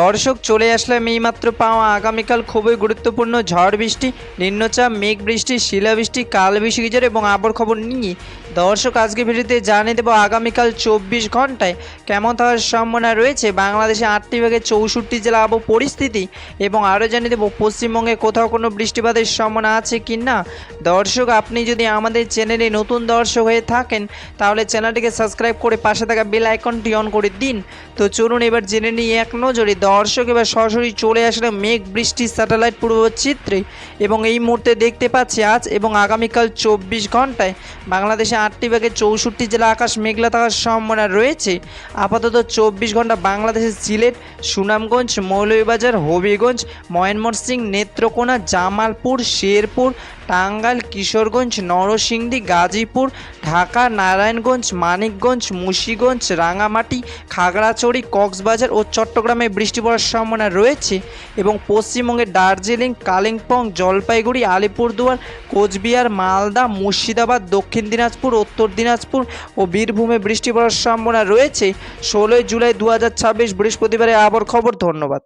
দর্শক চলে আসলাম এইমাত্র পাওয়া আগামীকাল খুবই গুরুত্বপূর্ণ ঝড় বৃষ্টি, নিম্নচাপ, মেঘ বৃষ্টি, শিলাবৃষ্টি, কালবৈশাখী ঝড় এবং আবহাওয়ার খবর নিয়ে দর্শক আজকে ভিডিওতে জানিয়ে দেবো আগামীকাল 24 ঘন্টায় কেমন থাকার সম্ভাবনা রয়েছে বাংলাদেশে 8টি বিভাগে 64 জেলা আবহাওয়া পরিস্থিতি এবং আরও জানিয়ে দেবো পশ্চিমবঙ্গে কোথাও কোনো বৃষ্টিপাতের সম্ভাবনা আছে কি না। দর্শক আপনি যদি আমাদের চ্যানেলে নতুন দর্শক হয়ে থাকেন তাহলে চ্যানেলটিকে সাবস্ক্রাইব করে পাশে থাকা বেল আইকনটি অন করে দিন। তো চলুন এবার জেনে নিই এক নজরে। দর্শক এবার সরাসরি চলে আসলে মেঘ বৃষ্টির স্যাটেলাইট পূর্বচিত্রে এবং এই মুহূর্তে দেখতে পাচ্ছি আজ এবং আগামীকাল 24 ঘন্টায় বাংলাদেশে 8টি বিভাগে 64 জেলা আকাশ মেঘলা থাকার সম্ভাবনা রয়েছে। আপাতত 24 ঘন্টা বাংলাদেশের সিলেট, সুনামগঞ্জ, মৌলভীবাজার, হবিগঞ্জ, ময়মনসিংহ, নেত্রকোনা, জামালপুর, শেরপুর, টাঙ্গাইল, কিশোরগঞ্জ, নরসিংদী, গাজীপুর, ঢাকা, নারায়ণগঞ্জ, মানিকগঞ্জ, মুন্সিগঞ্জ, রাঙামাটি, খাগড়াছড়ি, কক্সবাজার ও চট্টগ্রামে বৃষ্টি পড়ার সম্ভাবনা রয়েছে এবং পশ্চিমবঙ্গের দার্জিলিং, কালিম্পং, জলপাইগুড়ি, আলিপুরদুয়ার, কোচবিহার, মালদা, মুর্শিদাবাদ, দক্ষিণ দিনাজপুর, উত্তর দিনাজপুর ও বীরভূমে বৃষ্টি পড়ার সম্ভাবনা রয়েছে 16 জুলাই 2026 বৃহস্পতিবারের আবহাওয়ার খবর। ধন্যবাদ।